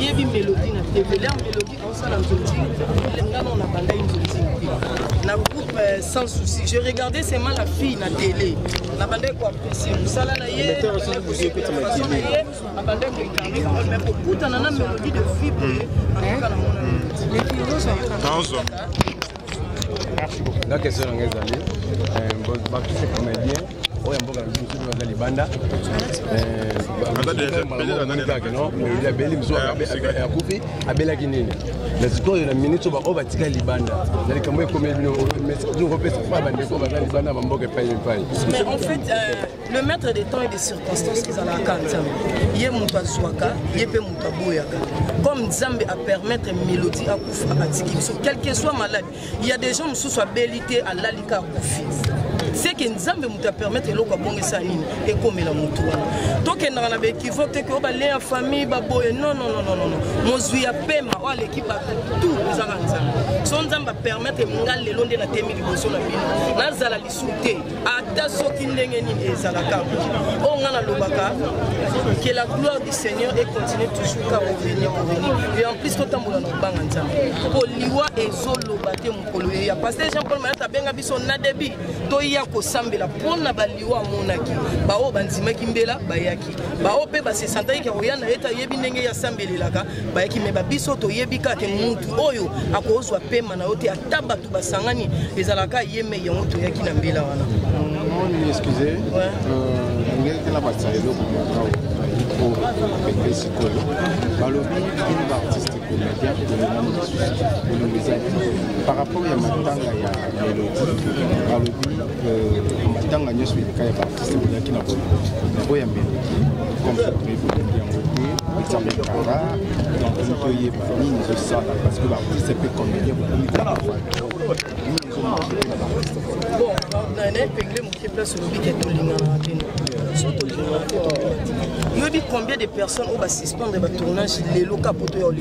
yebi mélodie na TV la mélodie on s'en on a bandé une na groupe sans souci je regardais seulement la fille na télé na bandé quoi apprécier ça là na ye na bandé mais pour tout en a mélodie de fille les filles sont la question est allée bon c'est comédien oya mboka biso na libanda il a beli mzo ya kufi abela kinini la sikoyo na minute ba obatika libanda na likambo comédie nous repèse pas bande ko ba libanda ba mboka paye. Mais en fait le maître des temps et des circonstances qu'ils ont la carte yé muto azwaka yé pe muto boyaka comme Nzambe a permettre mélodie à kufa atiki quel que soit malade il y a des gens qui sont habilités à l'alika kufi c'est que Nzambe muto permettre eloko bongesa nini et comme la muto donc on a be équivoque que ba lien famille ba boye non mozui ya pema wa l'équipe tout les arrangements son Nzambe permettre ngal lelo nde na temi liboso na bino na zala lisute ata soki ndenge nini ezalaka on a lobaka que la gloire du Seigneur et continue toujours à revenir et en plus tout ambola no banga Nzambe ko liwa ezoloba te mukolo ya pasteur Jean-Paul Mayata benga biso na debi to ya ko sambela pona baliwa monaki ba o bandimaki mbela bayaki ba o pe ba se santai ki oyana eta yebi ndenge ya sambelelaka bayaki me ba biso to yebika ke muntu oyo akozwa pema na yote ataba tu basangani ezalaka yeme ya muntu yaki na mbela wana excusez ngeke la batsaelo ko pour péter ce col. Balobi une artiste comédien par rapport à matanga ya mélodie balobi matanga nyoso ilika ya artiste qui na bo ya mélodie comme ça prévu bien côté ça me kara donc to yé ni zo ça parce que l'artiste peut comédien bon na ne pegle mo ki place lobi ke to linga na teno il dit combien de personnes ont suspendre le tournage les locaux pour tout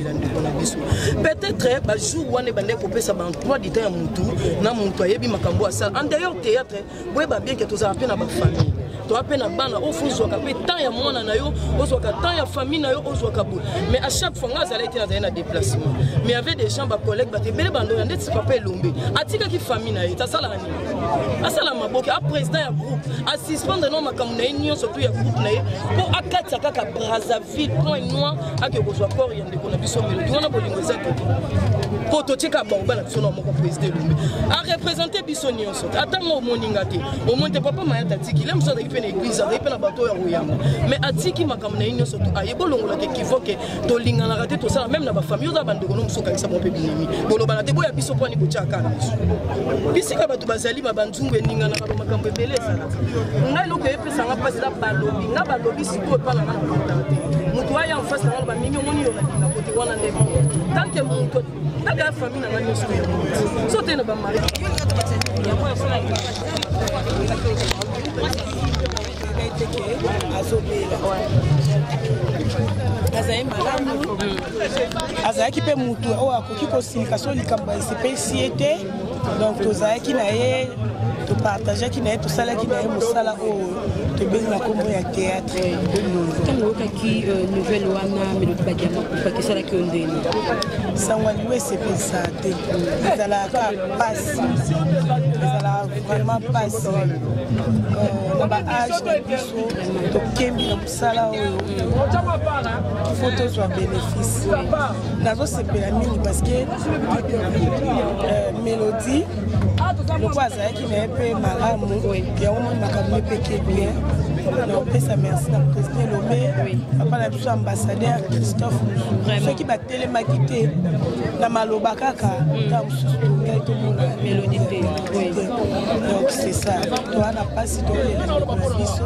peut-être ba jour où on est bandé pour ça ban 3 du temps à Moutou na Moutou yebi makambo ça en d'ailleurs théâtre boy ba bien que tous a peine à ba famille to a peine à bana au fond zo ka pe temps ya mwana na yo ozo ka temps ya famille na yo ozo ka bo mais à chaque fois nga zala été dans un déplacement mais il y avait des gens ba collègues ba te bele bando ndé ti papa elombe atika ki famille na yo ta sala ni asala maboka a président ya groupe a suspendre non makambo na union surtout ya groupe na pour akati kaka Brazzaville point noir ake kozwa corps yande ko na biso mélodie wana bolingo ezaki poto tika ba na biso na moko président elombe a représenter biso nyonso atango moninga te au moins papa Mayata tiki lem so da ipena église da ipena bato ya royamba mais atiki makambo na nyonso to ayebolongola ke kivoke to lingana raté to ça même na ba famille oza bandeko no musoka isa mo pe binimi boloba na te boya biso point ni ko tiaka bisika bato bazali mabanzungu eningana ka makambo ebele sala ngai loko epesa nga pasi da balobi nga balobi siko pa na mutu aya en face na ba minyo moni yo na côté wana ndeko tant que mutu daga famille na ngani so ya so te na ba mari ya kwa sala azalaki pe mutu oyo akoki kosilika so likambo esepesi ye te donc tozalaki na ye topartageaki na ye tosalaki na ye mosala oyo tobengi na kombo ya théâtre ntango oyokaki nouvelle wana Mélodie Badiama kupaki esalaki yo ndeni sango liwa esepelisa te ezalaka pasi ezalaka vraiment pasi na baage na biso tokembi na mosala oyo fo tozwa bénéfice nazosepela mingi parce que Mélodie loko azalaki na ye mpe malamu yango moni makambo ye peke bien na opesa merci na président Elombe papa na biso ambassadeur Christophe soki batelemaki te na maloba kaka ta mosusu tokai tomona Mélodie te donc c'est ça toa na pasi tolela ndeko na biso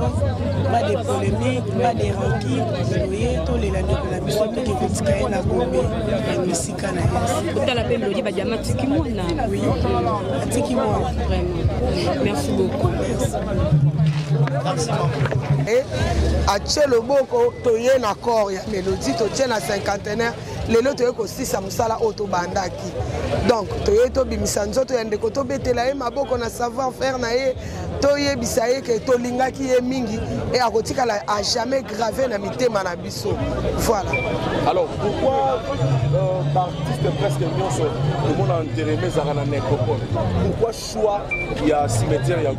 pas de polémique pas de rancune oye tolela ndeko na biso toke kotika ye na gombe ya misika na ye otala mpe Mélodie Badiama atiki mwana oui atiki mwana vraiment merci beaucoup atie loboko toye na corps ya Mélodie totie na cinquantenaire lelo toye kosisa mosala oyo tobandaki donc toye tobimisa nzoto ya ndeko tobetela ye maboko na savoir faire na ye toyebisa ye ke tolingaki ye mingi et akotikala à jamais gravé na mitema na biso voilà. Alors pourquoi l'artiste presque nyonso le monde a enterré ezaka na nécropole, pourquoi choix ya cimetière ya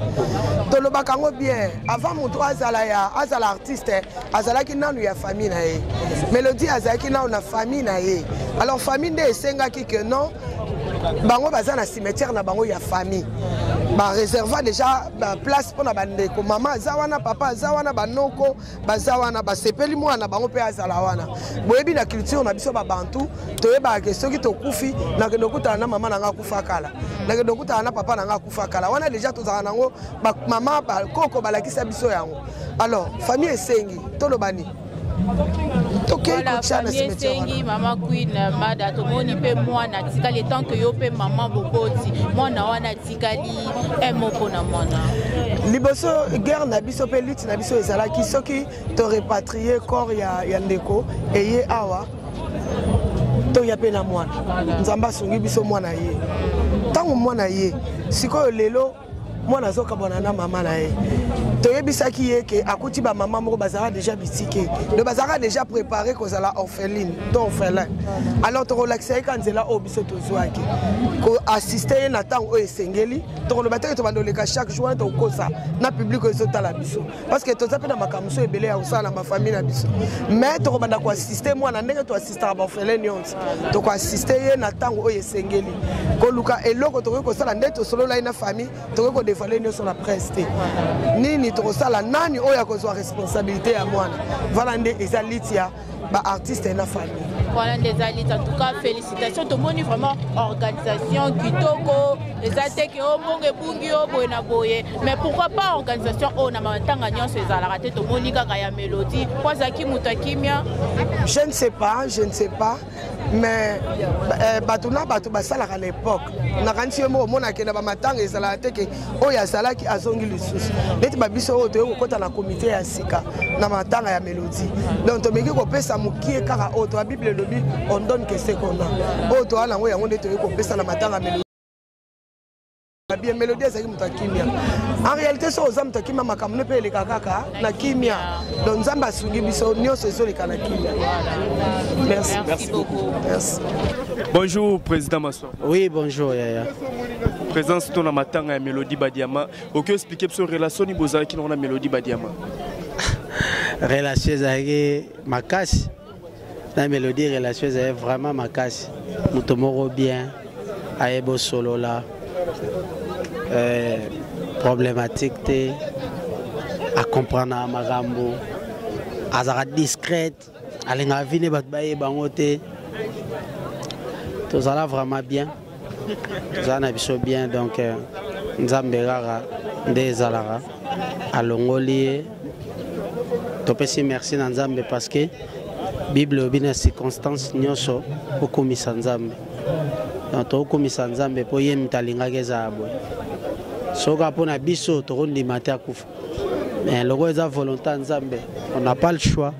tolobaka ngo bien avant moto azala artiste azalaki nanu ya famille na ye Mélodie azalaki nanu na famille na ye alors famille nde esengaki que non bango baza na cimetière na bango ya famille ba réserva déjà ba place pour na bandeko mama aza wana papa aza wana banoko baza wana basepeli mwana bango pe azala wana boyebi na culture na biso ba bantu toyeba ke soki tokufi na kendo kutana na mama na nga kufa kala na kendo kutana na papa na nga kufa kala wana déjà tozaka nango ba mama ba koko balakisa biso yango alors famille esengi tolobani voilà, famille sengi maman queen mada tomoni pe mwana tikali tant que yo pe maman bokoti mwana wana tikali moko na mwana liboso guerre na biso pe lutte na biso ezalaki soki to repatrier corps ya ndeko eye awa to ya pe na mwana nzamba songi biso mwana ye tango mwana ye sikoyo lelo mwana azokabwana na mama na ye toyebisaki ye ke akuti ba mama moko bazala déjà bitike de bazala déjà préparé kozala orpheline to orphelin alors to relaxer ka nzela o biso tozwaki ko assister ye na tango o esengeli to ko bataki to bandoleka chaque jour to kosa na public ezotala biso parce que toza pe na makamso ebele ya usala ma famille na biso mais to ko banda ko assister mwana ndenge to assister ba orphelin yonse to ko assister ye na tango o esengeli ko luka eloko to ko sala ndeto solo la na famille to ko dévoiler sur la presse nini to sala nani oya kozwa responsabilité ya mwana voilà nde ezalitia ba artiste na famille voilà des alites en tout cas félicitations tout le monde vraiment organisation kitoko les attaques au monge bungi au boyena boye mais pourquoi pas organisation on a matanga nyonso ezala te to monika ya Mélodie kwa zaki mutakimia je ne sais pas mais batuna batu basala à l'époque na kanti mo mona ke na ba matanga ezala te ke oya salaki azongi lisusu neti babiso o to kokota na comité ya sika na matanga ya Mélodie donc to meki ko pesa mukie kaka o to la Bible lobi on donne que ce qu'on a o to ala ngo yango nde to ko pesa na matanga Mélodie bien Mélodie ezaki mutakimia en réalité so za mutakimia makamune pe le kaka na kimia donc nzamba sungi biso nyonso zo le kana kimia merci beaucoup merci. Bonjour président Maswa. Oui bonjour Yaya. Présence ton matanga ya Mélodie Badiama. Aucun expliquer sur relation ni bozala ki na Mélodie Badiama. Relation zaki makasi. La Mélodie relation est vraiment makasi. Mutomoro bien ayebo solo là. Problématique te à comprendre à magambo azara discrète alinga vine bat baye bangote tout ça là vraiment bien tout ça na biso bien donc nzambe rara ndezalara alongoli topesi merci na nzambe parce que Bible bina circonstance nyonso okomisa nzambe donc okomisa nzambe po ye mtalinga keza boy soka pona biso to rondi mate akufa mais logo eza volonté nzambe on n'a pas le choix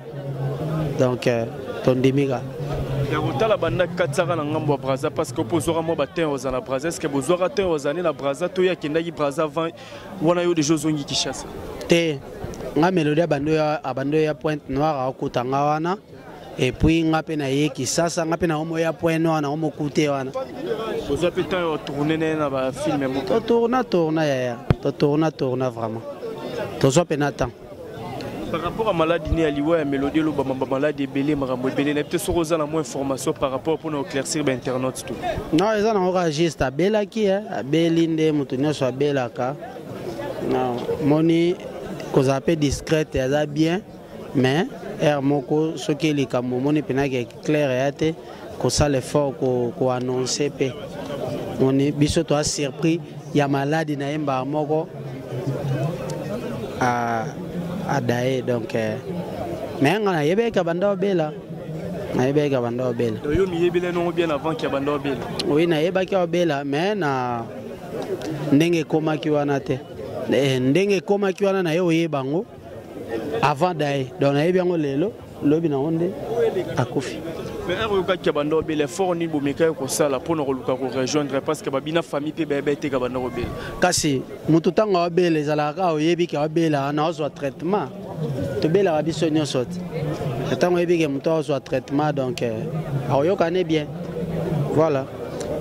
donc tondimika ya kotala banda katsaka na ngambo ya Brazza parce que pozora mo batin ozana Brazza est-ce que bozora te ozana na Brazza to ya kendaki Brazza avant wana yo déjà zongi Kinshasa te nga Mélodie abando ya Pointe Noire akutanga wana et puis nga pe na ye Kinshasa nga pe na omo ya Pointe Noire na omo kute wana boza pe temps tourner na ba film mo to tourna ya to tourna vraiment to so pe na temps par rapport à maladie ni aliwa ya Mélodie lo ba maladie belé marambo belé na peut être roza na moins information par rapport pour nous éclaircir ba internet tout non eza na registre abela ki abelinde mutu nyoso abelaka non moni koza pe discrète eza bien mais moko soki likambo moni penaki clair yate ko sala effort ko annoncer pe moni biso to a surpris ya maladie na yemba moko à Daé donc mais on a yébé kabanda obela na yébé kabanda obela yo mi yébé non bien avant qu'il kabanda obela oui na yébé kabanda obela mais na ndenge koma kiwana te ndenge koma kiwana na yo yebango avant Daé donc na yébé ngo lelo lobi na onde akufi. Mais un qui a bandé les forts ni bomeka ko sala pour nous rejoindre parce que babina famille pe bébé te kabanda obela kasi mutu tanga obela zalaka oyebi ka obela na ozo traitement to bela rabiso nyosot tant oyebi ke mutu ozo traitement donc ayoka bien voilà.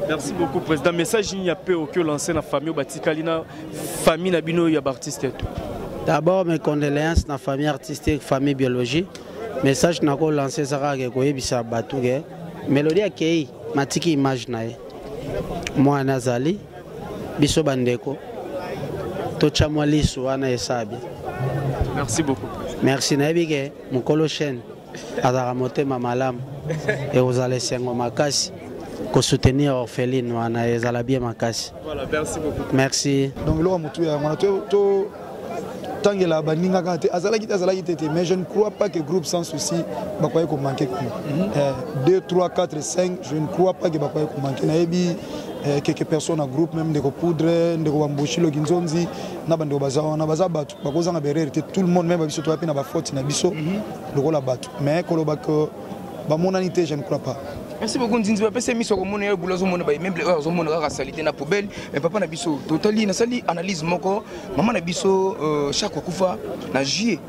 Merci beaucoup président. Message il y a peu que lancer la famille Batikalina famille na bino ya artiste. D'abord mes condoléances na famille artistique famille biologie. Message na ko lancer saka ke ko yebisa batu ke Melody akei matiki image na ye moi nazali biso bandeko to chamwa lisu wana esabi. Merci beaucoup. Merci na yebike mukolo chaîne azara motema malamu et aux alessengo makasi ko soutenir orpheline wana ezala bien makasi. Voilà, merci beaucoup. Merci. Donc lo mutu ya mwana to tangela baninga kate azalaki tete mais je ne crois pas que groupe sans souci bakoye ko manquer 2 3 4 5 je ne crois pas que bakoye ko manquer na yebi quelques personnes en groupe même de ko poudre de ko bamboshi lo kinzonzi na bande bazawa na bazabatu bakoza na bererité tout le monde même biso to apena ba faute na biso lokola batu mais koloba que ba monanité je ne crois pas. Merci beaucoup Nzinzi ba pese miso ko mona bula zo mona ba même zo mona ka salité na poubelle et papa na biso totali na sali analyse moko maman na biso chaque kufa na juillet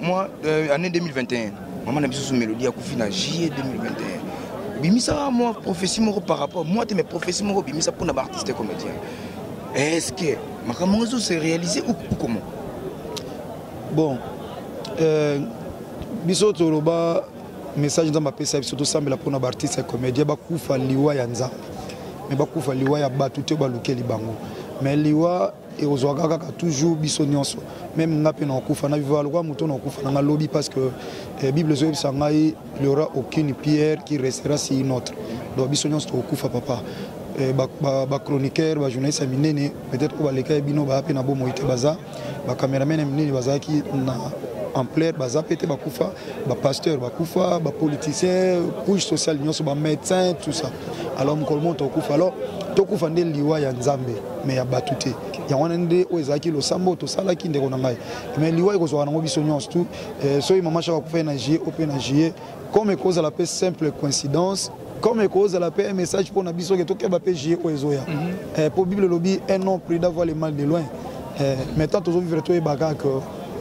moi année 2021 maman na biso sous Mélodie a kufi na juillet 2021 bimisa moi prophétie moko par rapport moi te mes prophéties moko bimisa pour na artiste comédien est-ce que makambo zo se réaliser ou comment bon biso toloba message dans ma pesa surtout sambela pour na artiste et comédien bakufa liwa ya nzambe mais bakufa liwa ya batu te balukeli bango mais liwa et ozwaka kaka toujours biso nyonso même ngape na kufa na vivre kwa muto na kufa na lobby parce que bible zo bisanga il y aura aucune pierre qui restera si une autre donc biso nyonso to kufa papa ba chroniqueur ba journaliste minene peut-être ko baleka bino ba pe na bo moite baza ba cameraman minene bazaki na ampleur baza pété bakufa ba pasteur bakufa ba politicien couche sociale nyonso ba médecin tout ça alors mon colmont to kufa alors to kufa nde liwa ya nzambe mais ya batute ya wana nde oezaki lo sambo to sala ki ndeko na ngai mais liwa iko zo na biso nyonso tout so mama chaka kufa na juillet open na juillet comme cause la paix simple coïncidence comme cause la paix un message pour na biso que to ke ba paix juillet oezoya pour bible lobby un homme pris d'avoir le mal de loin maintenant to vivre to e baka que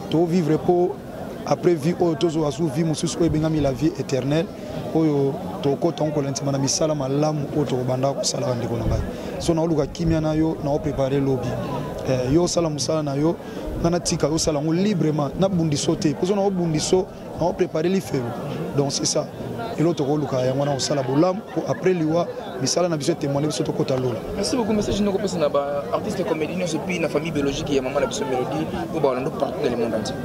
to vivre pour après vie otozo asu vie mususu ko bengami la vie éternelle oyo to ko tonko lentima na misala malamu oto banda ko sala ndeko na ngai so na oluka kimia na yo na préparer lobby yo sala musala na yo na tika yo sala ngo librement na bundiso te pozo na bundiso na préparer li feu donc c'est ça et l'autre ko luka ya ngona sala bolam pour après liwa misala na biso témoigner biso to kota lola. Merci beaucoup message no ko pesa na ba artiste comédien so puis na famille biologique ya maman na biso Mélodie ou ba on partout dans le monde entier.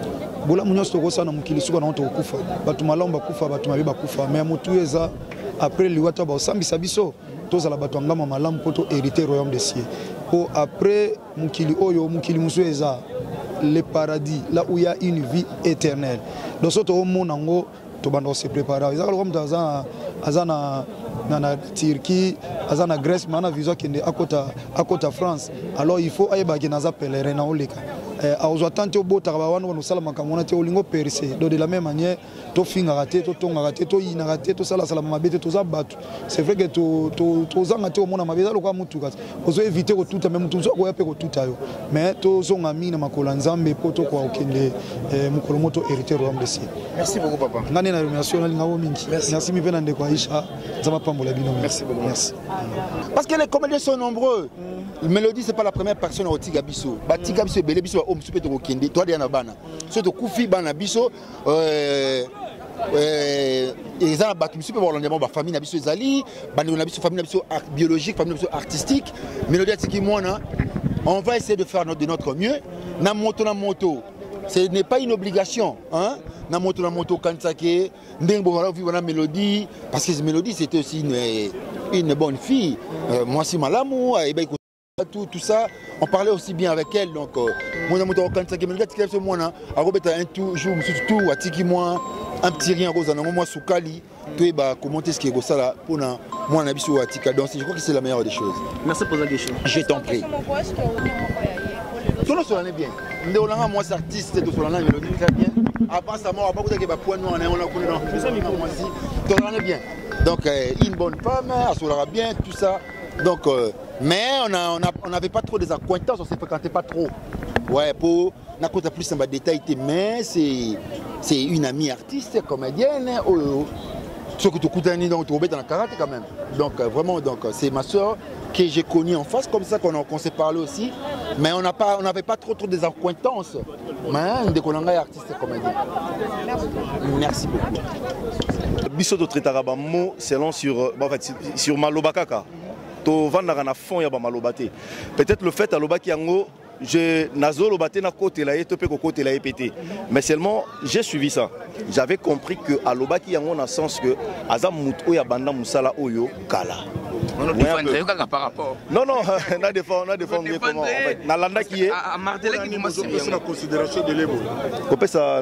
Bola munyoso to kosana mukili suka na to kufa batu malamba kufa batu mabe bakufa mais mutu eza après liwa to ba osambisa biso tozala batu ngama malamu poto hériter royaume des cieux pour après mukili oyo mukili musu eza le paradis là où il y a une vie éternelle donc soto o monango to bando se préparer ezaka comme azana na Turquie azana Grèce mana visa kende akota France alors il faut ayeba ke naza pèlerin na oleka aozwa tante obota ba wana no sala makamona te olingo percer donc de la même manière to finga raté to tonga raté to ina raté to sala sala mabete to za batu c'est vrai que to zanga te omona mabeza lokwa mutu kat ozo éviter ko tuta même mutu ko yape ko tuta yo mais to zonga mina makola nzambe poto kwa okende mukolo moto hériter royaume de cieux. Merci beaucoup papa ngani na remerciation na lingawo mingi merci mi pena ndeko Aisha zama pambola bino merci beaucoup merci parce que les comédiens sont nombreux. Mélodie c'est pas la première personne au Tigabiso Batika biso belé biso homme super to kende toi dia na bana so to kufi bana biso ezana batu super bolondement ba famille na biso ezali bana na biso famille na biso biologique famille na biso artistique Mélodie atiki mwana on va essayer de faire de notre mieux na moto ce n'est pas une obligation hein na moto kansake ndenge voilà vivre na Mélodie parce que Mélodie c'était aussi une bonne fille moi si malamu Tout ça, on parlait aussi bien avec elle. Donc, moi, un petit rien, moi, Soukali, commenter ce qui est ça là, pour moi, on a vu Atika. Donc, je crois que c'est la meilleure des choses. Merci pour la question. Je t'en prie. Tout le monde est bien. Moi, c'est artiste, tout le monde est très bien. Avant ça, moi, on est bien. Donc, une bonne femme, elle sera bien, tout ça. Donc, mais on n'avait pas trop des accointances, on ne se fréquentait pas trop. Ouais, pour n'a pas plus en détail, mais c'est une amie artiste, comédienne. Ce que tu coûtes un dans le karaté quand même. Donc, vraiment, c'est ma soeur que j'ai connue en face, comme ça qu'on s'est parlé aussi. Mais on n'avait pas trop des accointances. Mais dès qu'on est artiste et comédien. Merci beaucoup. Biso traitera mot selon sur Malobakaka. To vendre na fond ya ba malobate. Peut-être le fait à lobaki yango je nazo lobate na côté là et to pe côté là pété. Mais seulement j'ai suivi ça. J'avais compris que à lobaki yango na sens que azam muto ya banda musala oyo kala. Par rapport. Non, on a défendu comment en fait. Nalanda qui est. À Martelek, il m'a dit la considération de l'Ebo. Coupé ça,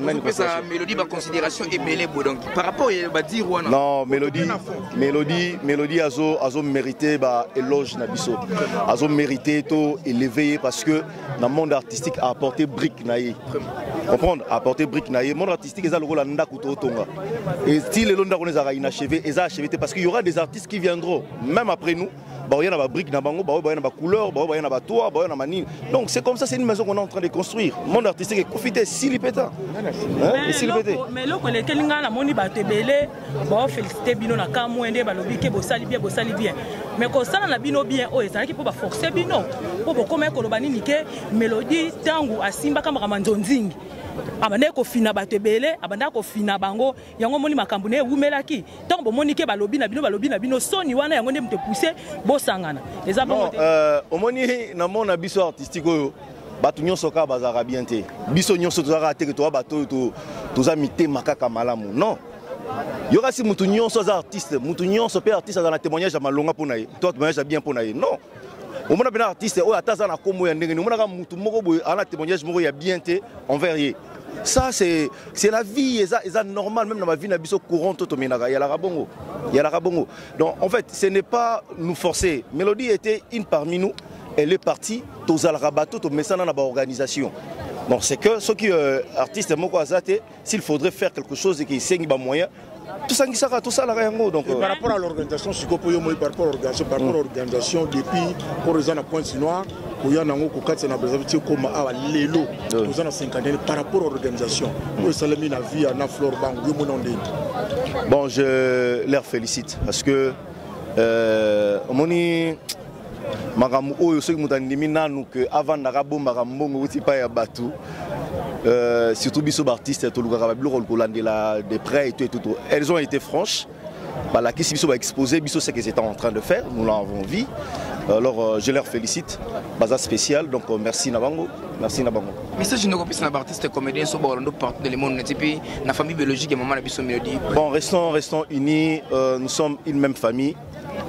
mélodie, ma considération est Mélebo. Donc par rapport à dire ou non, mélodie, azo mérité éloge Nabiso. Azo mérité to élevé parce que dans le monde artistique a apporté brique naïe. Comprendre, a apporté brique naïe. Le monde artistique est à l'eau landa kuto tonga. Et si les londa on les a inachevé, ils a achevé parce qu'il y aura des artistes qui viendront même après nous. Il y a des briques, il y a des couleurs, il y a des toits, il y a des manines. Donc c'est comme ça, c'est une maison qu'on est en train de construire. Le monde artistique est profité, s'il y péta. Mais là, quand les gens ont moni ba tebele, ba féliciter bino na ka moende ba lobi ke bo sali bien. Mais quand ça na bino bien, oh ça qui peut ba forcer bino. Pour comme ko lobani nike mélodie tangu asimba kama kamanzonzingi. Abanda ko fina batebele abanda ko fina bango yango moni makambu ne wumelaki tant bo moni ke balobi na bino soni wana yango ndem te pousser bosangana les abongo omoni na mona biso artistique oyo batu nyonso ka bazara bien te biso nyonso tozara te ke to bato to za mité makaka malamu non yoka si mutu nyonso za artiste mutu nyonso pe artiste za na témoignage ya malonga pona ye toi témoignage bien pona ye non on a bien artiste oyo ataza na kombo ya ndenge ni mona ka mutu moko boye ana témoignage moko ya bien te envers ye. Ça c'est la vie, c'est normal même dans ma vie na biso courante il y a la bongo. Donc en fait, ce n'est pas nous forcer. Mélodie était une parmi nous, elle est partie tous al rabato to mesana na ba organisation. Donc c'est que ceux qui artistes moko azate s'il faudrait faire quelque chose et qui saigne ba moyen tout ça la réango donc par rapport à l'organisation par rapport à l'organisation depuis pour les ans à Pointe-Noire il y a nango ko katsa na Brazzaville comme à lelo nous en 50 par rapport à l'organisation pour salami na vie na Flore Bango yo mononde. Bon, je les félicite parce que moni magamu oyo soki mutandimi nanu que avant na rabomba mbongo uti pa ya batu surtout biso artistes to lugara biloko kolandela de près et tout. Elles ont été franches. La qui biso va exposer biso ce qu'ils étaient en train de faire, nous l'avons vu. Alors je leur félicite. Baza spécial donc merci Nabango. Merci Nabango. Message nous copie na artiste comédien so bolando partout dans le monde et na famille biologique et maman na biso mélodie. Bon, restons unis, nous sommes une même famille.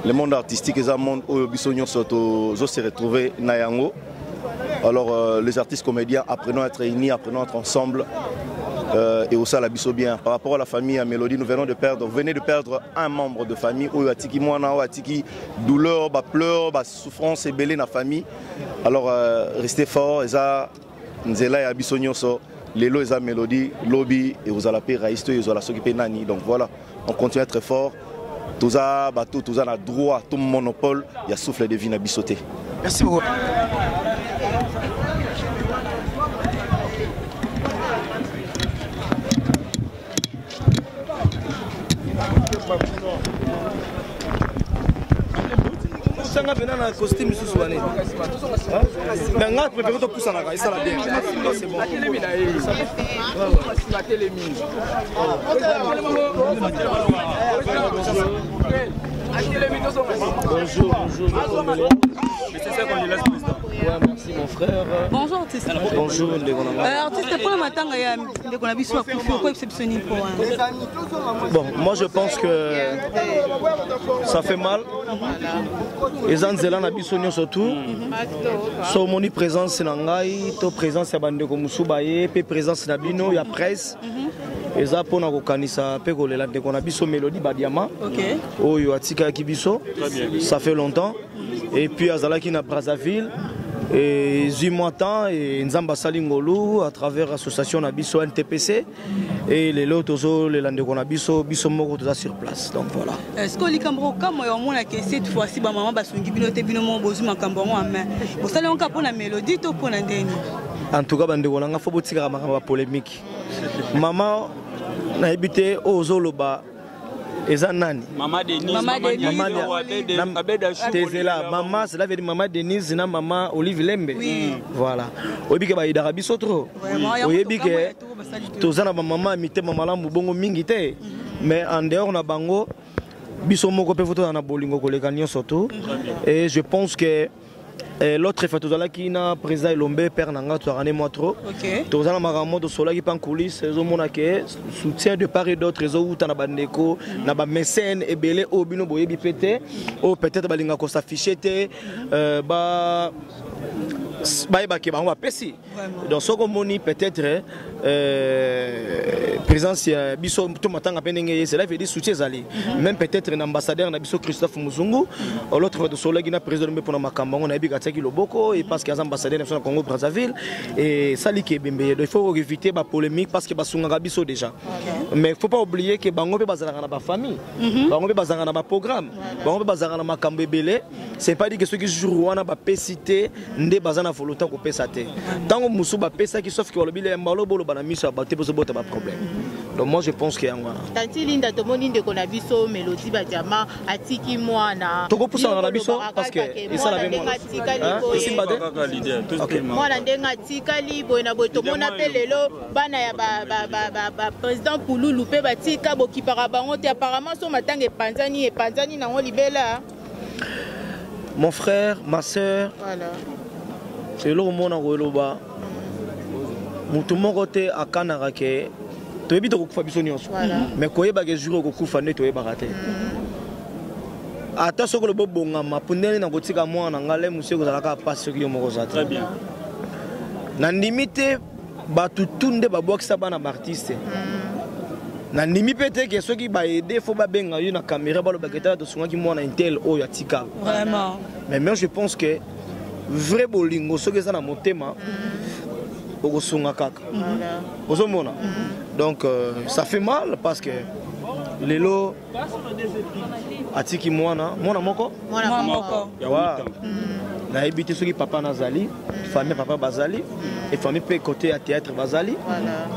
Le monde artistique et le monde où biso nyonso to se retrouver na yango. Alors les artistes comédiens apprenons à être unis, apprenons à être ensemble. Et aussi la biso bien. Par rapport à la famille à Mélodie, nous venez de perdre un membre de famille. Où atiki moana, où atiki douleur, pleurs, souffrance et belé na famille. Alors restez forts. Et ça, nzela ya biso nyonso. Lelo eza Mélodie, lobby et vous allez payer raisto et vous allez s'occuper nani. Donc voilà, on continue à être fort. Tout ça, tout ça a droit, tout monopole. Il y a souffle de vie na bisoté. Merci beaucoup. Sanga vena na costume sous wane. Mais nga préfère to poussa na ka ça la bien. C'est bon. Bonjour. C'est ça qu'on lui laisse président. Ouais, merci mon frère. frère. Bonjour artiste. Bonjour artiste, pour le matin, il y a biso quoi exceptionnel pour Bon, moi je pense que ça fait mal. Les Anzela na biso surtout. So moni présence nangai, to présence ya bande ko musubaye, pe présence na bino ya presse. Eza pona ko kanisa pe ko lela de ko na biso Mélodie Badiama. OK. Oyo atika ki biso. Ça fait longtemps. Et puis azalaki na Brazzaville. Et Zimotan et Nzamba Salingolu à travers l'association Nabiso NTPC et les lotos les landeko Nabiso biso moko tout sur place. Donc voilà. Est-ce que les Cambro comme on a que cette fois-ci ba maman basungi binote binomo bozuma Cambro en main. Vous savez on ka pour la mélodie to pour la ndeni. En tout cas bandeko nanga faut botika ma polémique. Maman na habité au Zoloba. Maman Denise, maman, cela veut dire maman Denise, maman Olive Lembe. Voilà. Oyebi ke ba idara biso trop. Oyebi ke tozana ba maman imité maman la mubongo mingi te. Mais en dehors na bango biso moko pe photo na bolingo koleka nyonso tout. Et je pense que l'autre fait tout ça qui n'a président Lombe père nanga tu rané moi trop. Tout ça na makambo de sola qui pan coulisses zo mona ke soutien de part et d'autre zo uta na bandeko na ba mécène et belé au bino boyebi pété ou peut-être balinga ko s'afficher te ba ba ke ba on va pesi. Donc ce qu'on moni peut-être présence biso tout matanga penenge cela veut dire soutien zali. Même peut-être un ambassadeur na biso Christophe Muzungu l'autre fait de sola qui n'a président pour na makambo on a bi Kataki Loboko et parce qu'il y a un ambassadeur national Congo Brazzaville et ça li ke bembe il faut éviter ba polémique parce que ba sunga biso déjà. Mais il faut pas oublier que bango pe bazala na ba famille. Bango pe bazala na ba programme. Bango pe bazala na makambo belé. C'est pas dire que ceux qui jouent wana ba pesité ndé bazana volonté ko pesa te. Tango musu ba pesa qui sauf que le bilé mbalo bolo bana miso ba te poser bota ba problème. Donc moi je pense que yanga. Tanti linda to moni ndeko na biso Mélodie Badiama atiki mwana. Toko poussa na biso parce que et ça la même moi. Moi la ndenga tikali boyna boto mona pe lelo bana ya ba président Pouloulou pe batika boki para bango te apparemment so matanga e panzani na ngo libela. Mon frère, ma soeur. Voilà. C'est là où mon angoloba. Mutu moko te akanaka ke toyebi to kokufa biso nyonso. Mais koyeba ke jour kokufa ne toyeba te. Ata soko le bobongama pundeli na kotika mwana ngale musiko zalaka passe soki yo moko za. Très bien. Na limite batu tunde babokisa bana artiste. Na nimi pete ke soki ba aider faut ba benga yo na caméra ba lo baketa to sunga ki mwana intel o ya tika. Vraiment. Mais moi je pense que vrai bolingo soki ça na motema oko sunga kaka. Ozomona. Donc ça fait mal parce que lelo atiki mwana moko yawa na habité soki papa nazali famille papa bazali et famille pe côté à théâtre bazali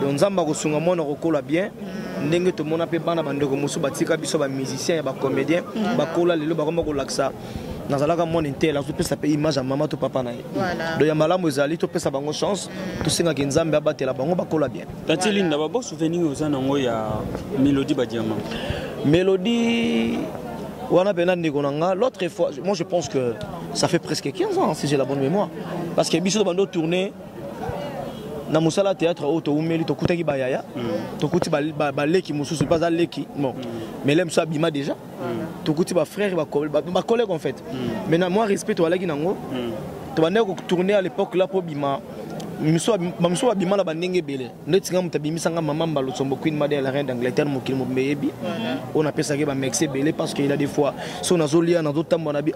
donc nzamba ko sunga mwana kokola bien ndenge to mona pe bana bandeko musu batika biso ba musicien ba comédien bakola lelo bakoma ko laksa nazalaka mwana intel azo pesa pe image ya mama to papa na ye donc ya malamu ezali to pesa bango chance to singa ki nzambe abatela bango bakola bien tati linda ba bo souvenir oza nango ya Mélodie Badiama Mélodie wana pena ndeko nanga l'autre fois moi je pense que ça fait presque 15 ans si j'ai la bonne mémoire parce que biso bando tourner na musala théâtre auto umeli to kutaki bayaya to kuti ba leki mususu pas à leki non mais l'aime ça bima déjà to kuti ba frère ba collègue en fait maintenant moi respect to alaki nango to bande ko tourner à l'époque là pour bima miso bima la bandenge belé netinga mutabimisanga maman mbalo sombo queen mother la reine d'Angleterre mokili mo meyebi on appelle ça que ba mexé belé parce qu'il a des fois son azolia na d'autres temps bi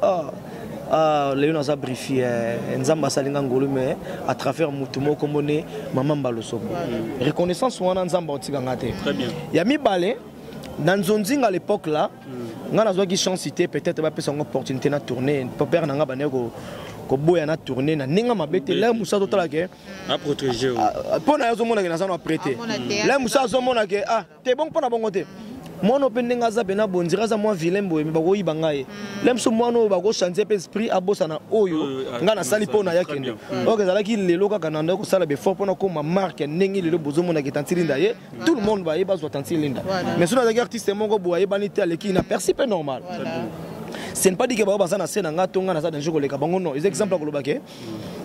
Léon a briefé Nzamba Salinga Ngolo mais à travers Mutumo Komone Maman Baloso. Reconnaissance ou Nzamba Otigangate. Très bien. Il y a mis balé dans Zonzing à l'époque là, on a besoin de chance cité peut-être pas une opportunité de tourner, pour perdre nanga banego ko boya na tourner na ninga mabete là Moussa totala ke a protéger. Pour na zo mona ke na ça na prêter. Là Moussa zo mona ke t'es bon pour na bon côté. Moi no pendenga za bena bondira za moi vilain boye bako yibanga ye lemso mwana bako changer pe esprit abosa na oyo nga na sali pona yake ndo ok zala ki lelo kaka na ndako sala be fort pona ko ma marque ndenge lelo bozo mona ke tantilinda ye tout le monde va yeba zo tantilinda mais sur la artiste moko boye bani te aleki na percipe normal ce n'est pas dit que baza na scène nga tonga na za danger koleka bango non les exemples ko lobake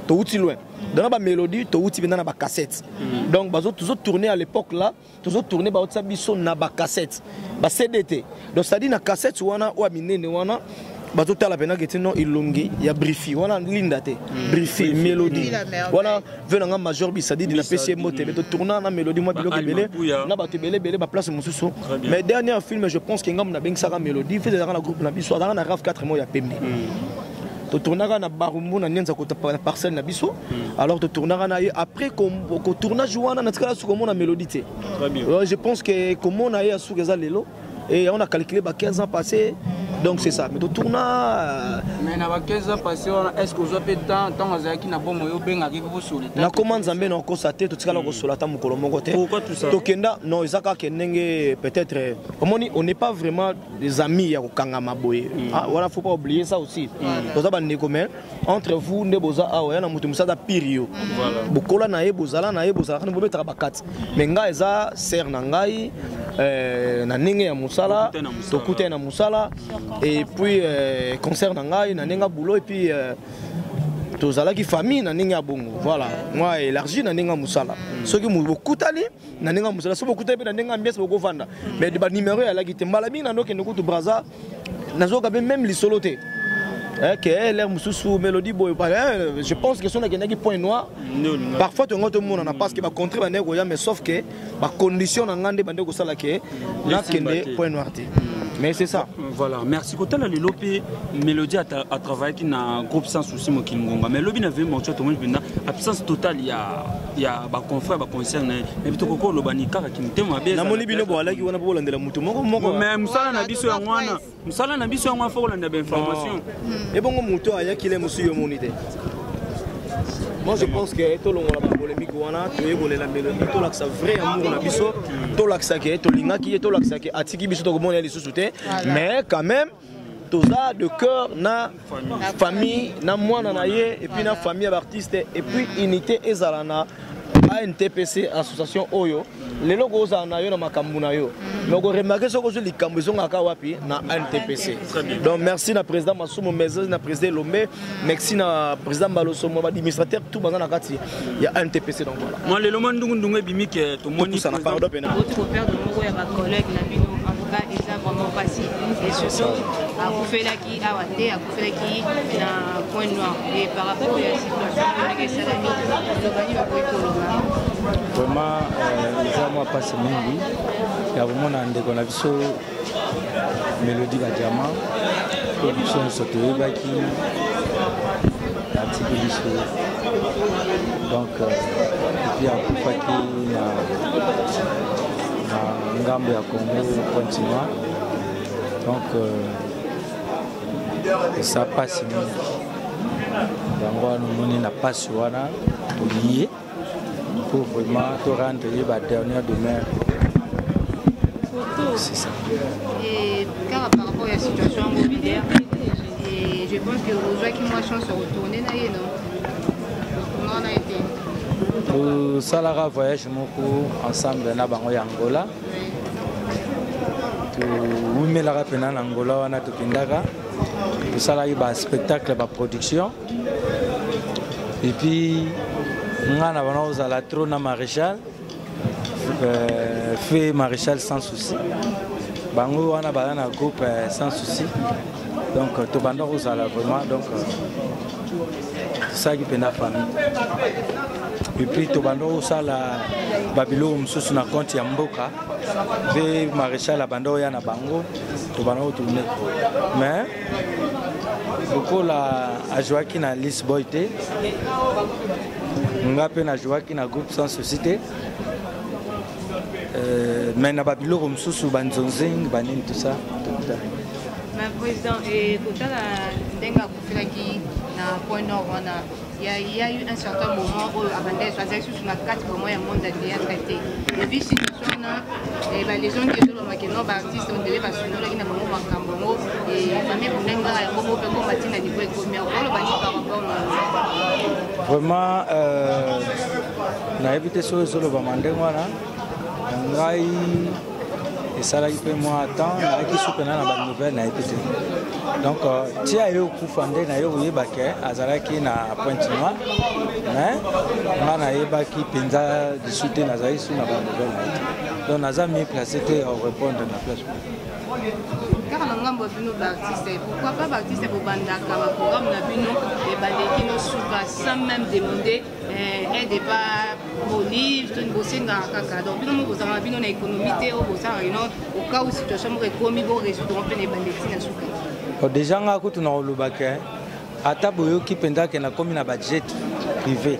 to uti loin dans ba mélodie to uti bena na ba cassette donc bazo toujours tourner à l'époque là toujours tourner ba otsa biso na ba cassette ba CDT donc ça dit na cassette wana ou minene wana bazo tala pena ketino ilungi ya brifi wana linda te brifi mélodie wana venanga major bi ça dit na PC moté mais to tourner na mélodie moi biloko belé na ba te belé ba place mususu mais dernier film je pense que ngam na bengsa mélodie fait dans la groupe na biso dans na RAF 4 mois ya pembe to tournera na barumbu na nyenza ko parcelle na biso alors to tournera na après ko tournage wana na tikala suko mona mélodie te je pense que comment na ya suko za lelo et on a calculé 15 ans passés donc c'est ça mais to tourna mais na 15 ans passés est-ce que vous avez temps azaki na bomo yo benga ki ko soli na comment nzambe na ko saté to tikala ko solata mukolo moko te to kenda non ezaka kenenge peut-être on n'est pas vraiment des amis ya ko kanga maboye voilà faut pas oublier ça aussi to za ba ndeko mais entre vous ne boza awa ya na mutu musada pirio bukola na ye bozala kana bobeta bakati mais nga eza ser na ngai na ninge ya musala to kuta na musala et puis concert na ngai na ninga boulot et puis tozala ki famille na ninga bongo voilà moi élargi na ninga musala soki mu bokutali na ninga musala so bokutali pe na ninga ambiance boko vanda mais ba numéro ya la ki te mbala mingi na ndoke ndeko braza nazoka même lisoloté que l'air mususu mélodie boy je pense que son a point noir parfois tu as tout le monde on a pas que va contrer mais sauf que ba condition na ngande bande ko sala ke na kende point noir mais c'est ça voilà merci côté la lopé mélodie à travailler qui na groupe sans souci mo kingonga mais lobi na ve mo tout le monde absence totale il y a ba confrère ba concert mais bito ko lo bani kaka kimtema be na moni bino bo ala ki wana bo landela mutu moko mais musala na biso ya mwana musala na biso ya mwana faut landa ba information et bon moto aya kile musu yo monité moi je pense que tout le monde a polémique wana to yebole la mélodie to laksa vrai amour na biso to laksa ke to lingaki to laksa ke atiki biso to komona les sous-souté mais quand même toza de cœur na famille na mwana na ye et puis na famille d'artistes et puis unité ezalana ANTPC association oyo lelo goza na yo na makambu na yo mais ko remarquer soko zo likambo zo ngaka wapi na ANTPC donc merci na président Masumo Mezes na président Lomé merci na président Baloso mo administrateur tout banga na kati ya ANTPC donc voilà moi lelo mandungu ndungu bimike to moni ça na pardon pena votre père de mon ya ba collègue na bino en tout cas ils ont vraiment passé et surtout à kufela ki awate à kufela ki na point noir et par rapport à la situation de Salami to bani ba ko vraiment les moi passe mingi ya vraiment na ndeko na biso mélodie ba diamant production soto baki article biso donc et puis à kufaki na ngambo ya Congo continua donc ça passe mingi yango nous na passe wana lié pour vraiment te rendre la dernière demeure. C'est ça. Et par rapport à la situation immobilière, et je pense que vous avez une chance de retourner là, non? Comment on a été? Pour Salara voyage ensemble na bango ya Angola. Pour mais la rapena en Angola on a tout kindaka. Pour ça là il y a spectacle ba production. Et puis ngana bana ozala trop na maréchal fait maréchal sans souci bango wana bana groupe sans souci donc to banda ozala vraiment donc ça qui pena famille et puis to banda ozala babilo msusu na compte ya mboka ve maréchal banda ya na bango to banda tourner mais beaucoup la a joué qui na Lisboite ngape na joué qui na groupe sans société mais na babilo msusu banzonzing banini tout ça mais président et côté la denga kufila qui na point nord wana il y a eu un certain moment où Abandé choisir sur la carte pour moi un monde à traité et puis situation là et ben les gens qui sont là qui non artistes on devait passer là qui na moment makambo et famille pour denga ya bobo pe ko matina niveau économique on le bani par rapport vraiment na éviter sur le bamande wana ngai et ça là il peut moi attendre na qui soupena na ba nouvelle na éviter Donc, tu as eu Koufandé, na yo yebake azalaki na Pointe Noire, mais na yebaki penza de soutenir nazali sous na ba nouvelle. Donc naza mis placé te répondre na place. Car on a besoin d'artistes. Pourquoi pas d'artistes pour bandaka ba programme na bino et bandeki no suka sans même demander un débat livre tout bosser na kaka. Donc bino mo bozama bino na économie te au bossa réunion au cas où situation mo rekomi bo résoudre pe ne bandeki na suka. Déjà nga kutu na olobaka ata boyoki pendaka na komi na budget privé.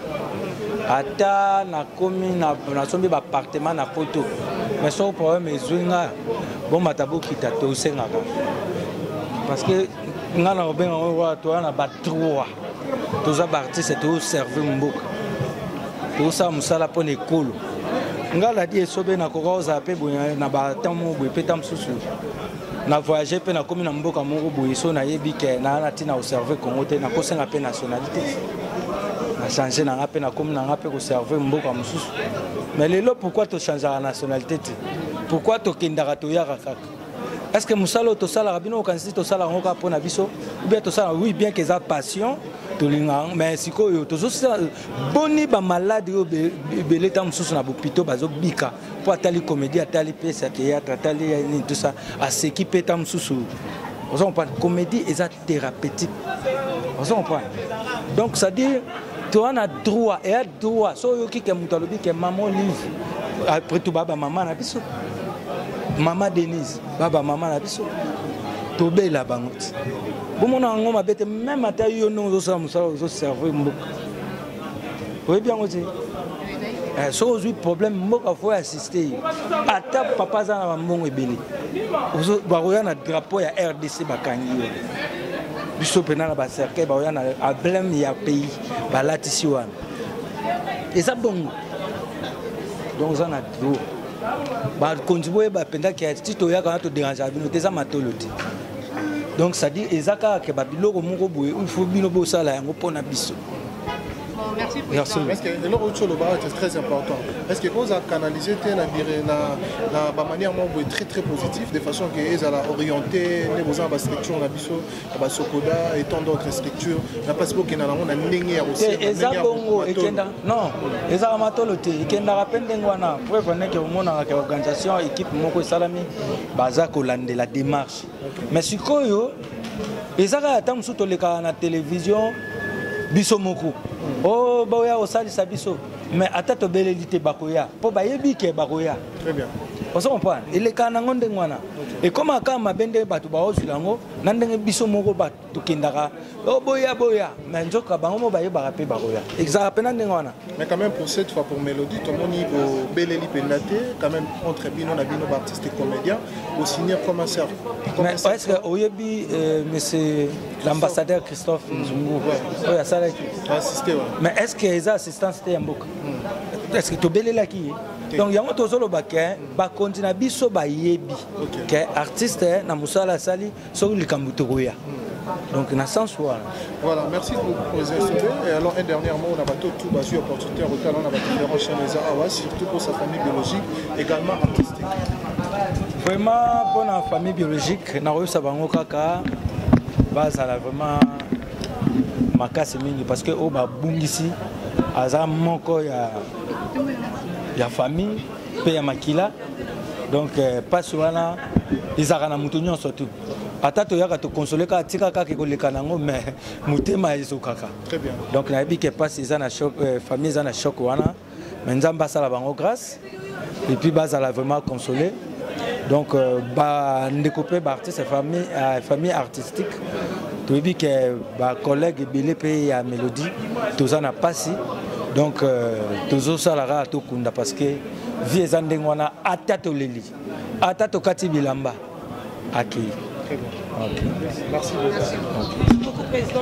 Ata na komi na sombi ba appartement na poto. Mais son problème est zwinga bon matabo kita to sengaka. Parce que nga na obenga wa to na ba droit. Toza artiste to servir mboka. To sa musala pone ekolo. Nga la di esobe na kokoza pe boya na ba tamu boye petam susu. Na voyager pe na komi na mboka moko boye so na yebi ke na tina au servir Congo te na kosenga pe nationalité. Na changer na ngape na komi na ngape ko servir mboka mususu. Mais lelo pourquoi tu changes la nationalité? Pourquoi tu kendara to yaka kaka? Est-ce que musalo to sala rabino kanisi to sala ngoka pona biso? Ou bien to sala oui bien que ça passion to linga mais sikoyo to so boni ba malade yo belé tam mususu na bopito bazo bika pour atali comédie atali pièce théâtre atali tout ça à s'équiper tam mususu. On parle comédie et ça thérapeutique. On parle. Donc ça dit tu as droit et droit so yo ki ke mutalobi ke maman livre après tout baba maman na biso maman Denise baba maman na biso to be la bangote bomona ngoma bete même ata yo non zo sa musala zo servir mboka oui bien aussi so aujourd'hui problème mboka faut assister ata papa za na mbongo ebele ozo baroya na drapeau ya RDC bakangi biso pena ba cercle ba yana emblème ya pays ba latisi wana et ça bon donc ça na trop ba contribuer ba penda ki tito ya kana to déranger bino te ça matoloti donc ça dit ezaka ke ba biloko moko boye il faut bino bo sala yango pona biso. Merci. Est-ce que l'autre chose est très important? Est-ce que vous avez canalisé la manière très très positive de façon que vous allez orienter les structures la Sokoda et tant d'autres structures la passeport qui n'a pas aussi non les amatoloté qui n'a pas d'engwana pour connaître que mon organisation équipe moko salami baza kolande la démarche mais sikoyo ezaka atam suto le na télévision biso moko oh boya osalisa biso mais ata to belelité bakoya po bayebi ke bakoya très bien on se comprend il est kana ngonde ngwana et comme aka mabende batu ba ozulango na ndenge biso moko ba to kendaka oh boya mais njoka bango mo baye barape bakoya exact na ndenge wana mais quand même pour cette fois pour Mélodie to moni bo beleli penate quand même entre bino na bino artiste et comédien au signer comme ça mais est-ce que oyebi monsieur l'ambassadeur Christophe Nzungu oya sala assisté mais est-ce que les assistants étaient en boucle est-ce que to belela ki donc yango tozolo baké ba continue biso ba yebi que artiste na musala sali so likambu tokoya donc na sens voilà merci pour les instants et alors un dernier mot on a bateau tout bas sur opportunité retard on a différents chaînes les Awa surtout pour sa famille biologique également artistique vraiment pour la famille biologique na rosa bango kaka bazala vraiment makasi mingi parce que o ba bungisi aza moko ya famille pe ya makila donc pas wana izaka na mutu nyonso tu ata toyaka to consoler ka tika ka ke koleka nango mais mutema ezokaka très bien donc na yebi ke passe eza na choc famille eza na choc wana mais nzamba sala bango grâce et puis bazala vraiment consoler donc ba ndekopé ba artiste famille artistique toyebi ke ba collègue ebele pe ya Mélodie toza na pasi donc tozo salara to kunda parce que vie eza ndenge wana ata toleli ata tokati bilamba aki okay. Merci beaucoup président.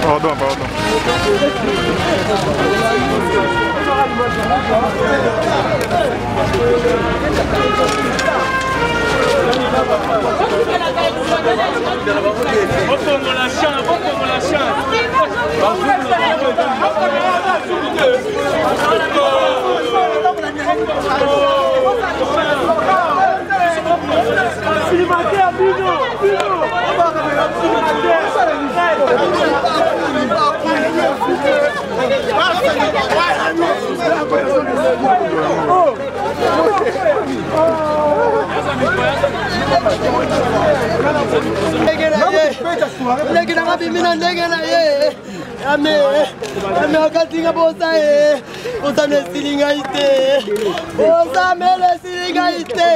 Pardon, pardon. ndege na ngapi mina ndege na ye ame akatinga bosa ye bosa ne silinga ite bosa mele silinga ite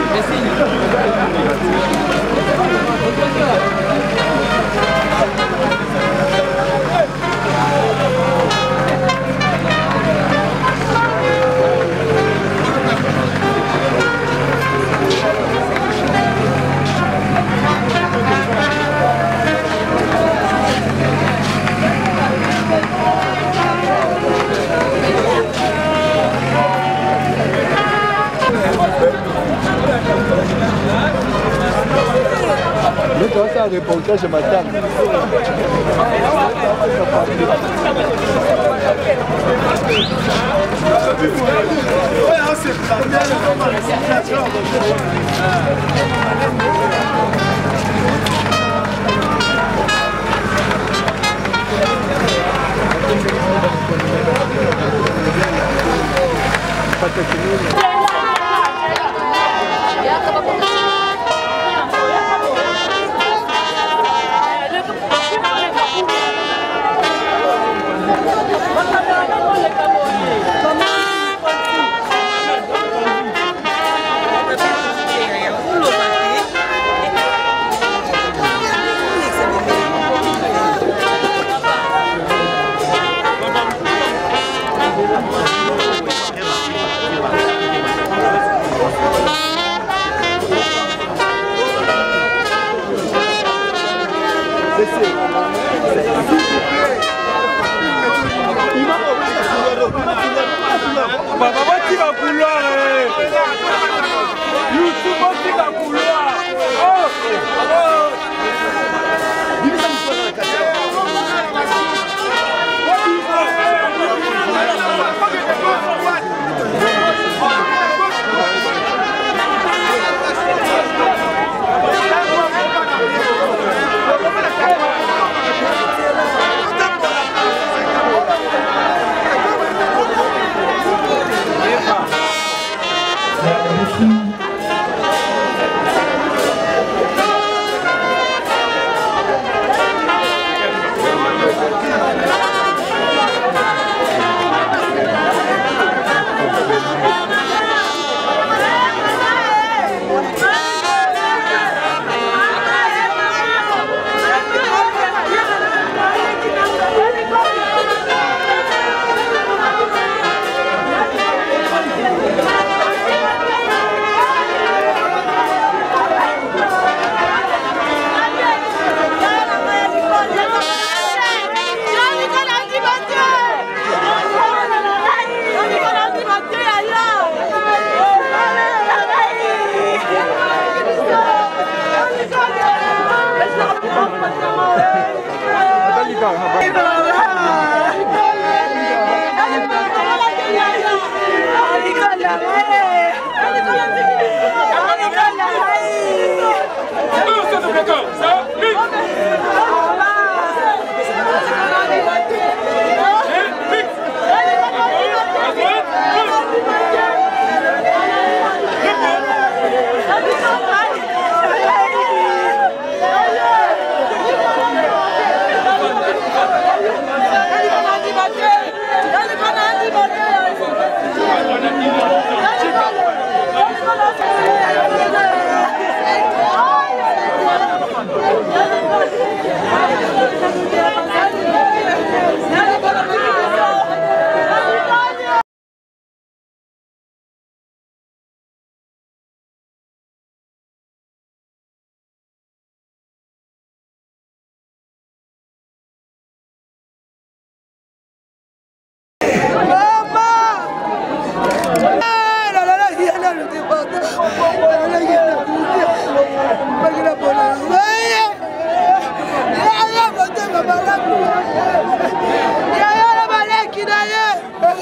Merci. ça un reportage de matin.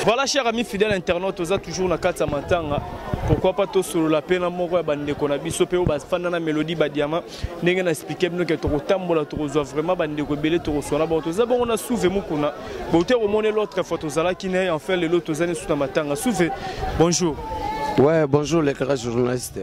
Voilà, chers amis fidèles internautes, vous êtes toujours dans 4 Matanga. Pourquoi pas tous sur la peine à mourir, bande qu'on a bis au pays, bande mélodie, badiama, n'est-ce pas expliqué que tu retambola, tu reçois vraiment bande de rebelles, tu reçois la bande. On a souvé Mukuna, beauté au monde l'autre photo, Zala qui n'est en fait les autres années sous la Matanga. Souvé, bonjour. Ouais, bonjour les camarades journalistes.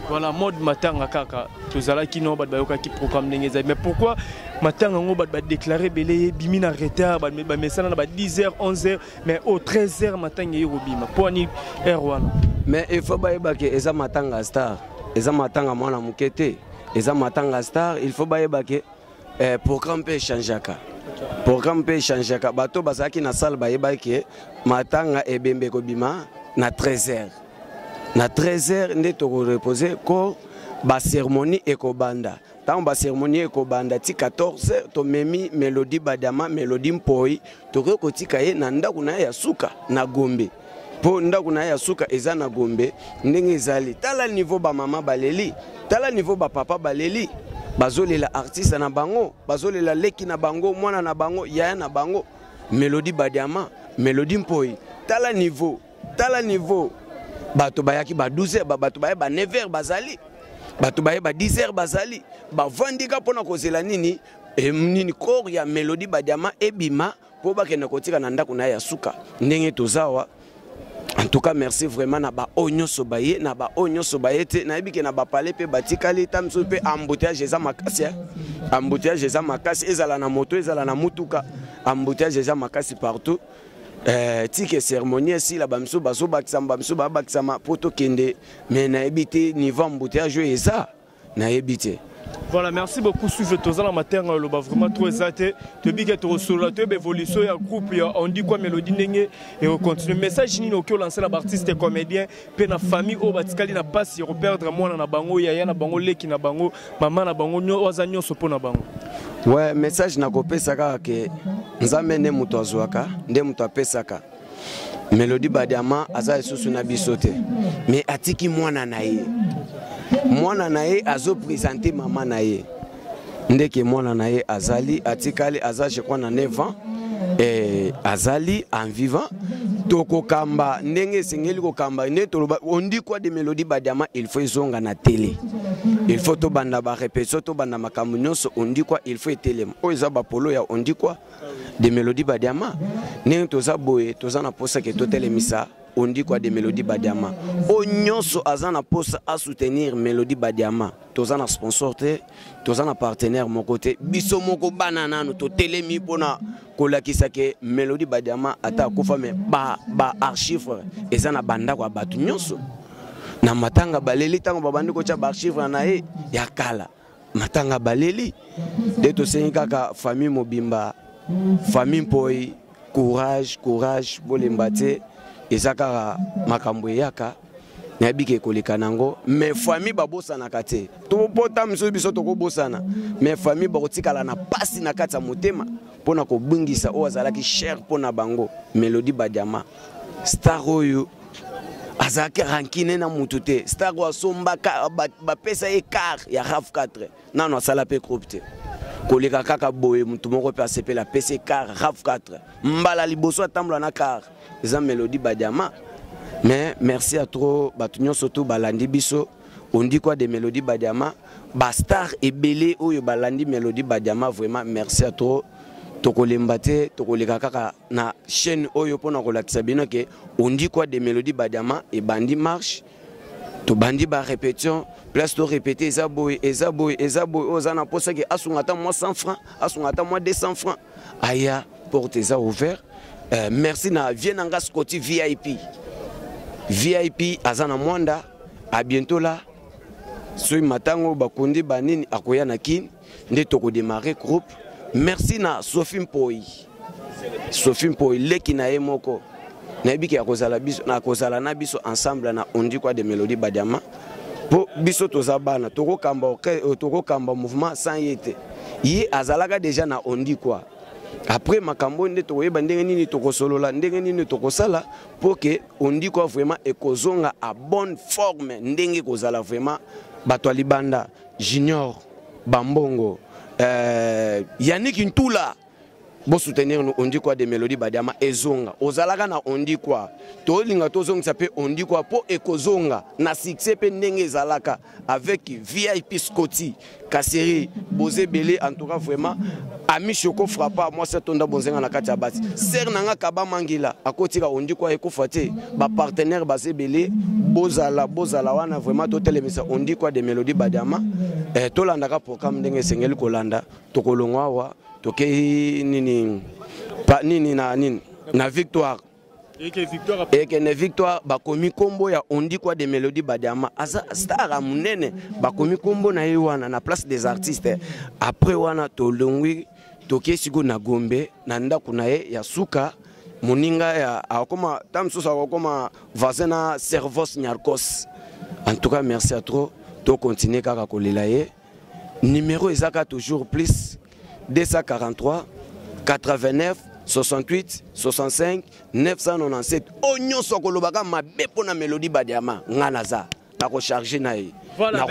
Voilà, mode Matanga Kaka, tu Zala qui n'a pas de qui programme n'engage. Mais pourquoi Matanga on va déclarer belé bimina retard, mais ça n'a pas 10h, 11h, mais au 13h Matanga y robima. Pour ni R1. Mais il faut pas que Eza Matanga star, Eza Matanga mwana mukete, Eza Matanga star, il faut pas que programme peut changer ka. Programme peut changer ka. Bato basaki na salle ba que Matanga et bembe ko bima na 13h. Na 13h nde to reposer ko ba cérémonie ekobanda. Tant ba cérémonie ekobanda ti 14h to memi mélodie badama mélodie mpoi to ko tika ye na ndaku na ya suka na Gombe. Po ndaku na ya suka eza na Gombe ndenge ezali. Tala niveau ba mama baleli, tala niveau ba papa baleli. bazolela artiste na bango, bazolela leki na bango, mwana na bango, yaya na bango. Mélodie Badiama, Mélodie Mpoi, tala niveau, bato bayaki ba 12h, bato baye ba 9h bazali, bato baye ba 10h bazali, ba vandika pona kozela nini, nini kor ya Mélodie Badiama ebima po bakende kotika na ndako na ya suka ndenge tozawa. En tout cas, merci vraiment na ba onyo sobaye, na ba onyo sobayete, na ebike na ba pale pe batikali tamso pe embouteillage eza makasi, embouteillage eza makasi, ezala na moto, ezala na mutuka, embouteillage eza makasi partout. Tike cérémonie si la bamso bazo bakisamba bamso ba bakisama poto kende, mais na ebite niveau embouteillage eza na ebite. Voilà, merci beaucoup. Suivre tous la matin, le bas vraiment trop exalté. Tu dis que tu reçois l'évolution, il y a un groupe, on dit quoi Mélodie Ndenge et on continue. Message ni que lancer la artiste comédien, pe na famille au batikali na passe, il reperdre moi na bango, yaya na bango, leki na bango, maman na bango, nyo ozanyo sopo na bango. Ouais, message na kopé saka ke nzambe ne muto azwaka, nde muto apesaka. Mélodie Badiama aza esusu na bisote. Mais atiki mwana na ye. Mwana nae azo présenter maman nae. Ndeke mwana nae azali atikali aza je crois na 9 ans et azali en vivant toko kamba ndenge sengeli ko kamba ne toloba on dit quoi de Mélodie Badiama il faut zonga na télé. Il faut to banda ba répétition to banda makambo nyonso on dit quoi il faut etelema. O eza ba polo ya on dit quoi de Mélodie Badiama ndenge toza boye toza na posa ke to telemisa. On dit quoi de Mélodie Badiama. Onyonso azana posa à soutenir Mélodie Badiama. Tozana sponsor te, tozana partenaire mon côté. Biso moko banana no to telemi pona kolakisa ke Mélodie Badiama ata kofa me ba archive ezana banda kwa batu nyonso. Na matanga baleli tango babandi ko cha ba archive na e ya kala. Matanga baleli de to senga ka famille mobimba, famille Mpoi, courage bolembate. Ezakara makambo yaka na bike koleka nango mais famille babosa na kate to pota mso biso to ko bosana mais famille bakotikala na pasi na kata motema pona ko bungisa o azalaki cher pona bango. Mélodie Badiama star oyo azaki rankine na mutute star wa sombaka ba pesa écart ya RAV 4 nano asala pe cropte koleka kaka boye mutu moko pe asepela PC car RAV 4 mbala liboso atambla na car eza Mélodie Badiama. Mais merci à trop batunyo surtout balandi biso on dit quoi de Mélodie Badiama ba star ebele oyo balandi Mélodie Badiama vraiment merci à trop tokolembate tokoleka kaka na chaîne oyo pona kolakisa bino ke on dit quoi de Mélodie Badiama et bandi marche to bandi ba répétition place to répéter eza boy ozana posa ke asungata moi 100 francs asungata moi 200 francs aya porte eza ouvert. Merci na Vienanga Scotty VIP azana mwanda à bientôt là soi matango bakundi banini akoya na kin nde toko démarrer groupe. Merci na Sophie Mpoi leki na emoko na biki akozala biso na kozala na biso ensemble na on dit quoi de Mélodie Badiama po biso tozabana toko kamba mouvement sans yete yi azalaka déjà na on dit quoi. Après makambo nde toyeba ndenge nini tokosolola ndenge nini tokosala pour que on dit quoi vraiment ekozonga à bonne forme ndenge kozala vraiment bato libanda Junior Bambongo Yannick Ntula bo soutenir nous on dit quoi de Mélodie Badiama ezonga ozalaka na on dit quoi to linga tozonga ça peut on dit quoi pour ekozonga na succès pe ndenge ezalaka avec VIP Scotty Kaseri Bozé Belé en tout cas vraiment Ami Choko frappa moi c'est tonda bonzenga na kati ya bati ser nanga kaba mangila akotika on dit quoi ekofate ba partenaire Bozé Belé bozala wana vraiment to telemisa on dit quoi de Mélodie Badiama to landaka programme ndenge sengeli kolanda to kolongwa wa toke nini pa nini na victoire et ne victoire bakomi kombo ya on dit quoi de Mélodie Badiama asa star a munene bakomi kombo na yewana na place des artistes après wana to longwi toke sigo na Gombe na ndako na ye ya suka moninga ya akoma tamsusa akoma vazena Servos Nyarkos. En tout cas merci à trop to continuer kaka kolela ye numéro ezaka toujours plus 243 89 68 65 997 onyo sokolobaka mabe pona Mélodie Badiama ngana za na ko charger na ye. Voilà,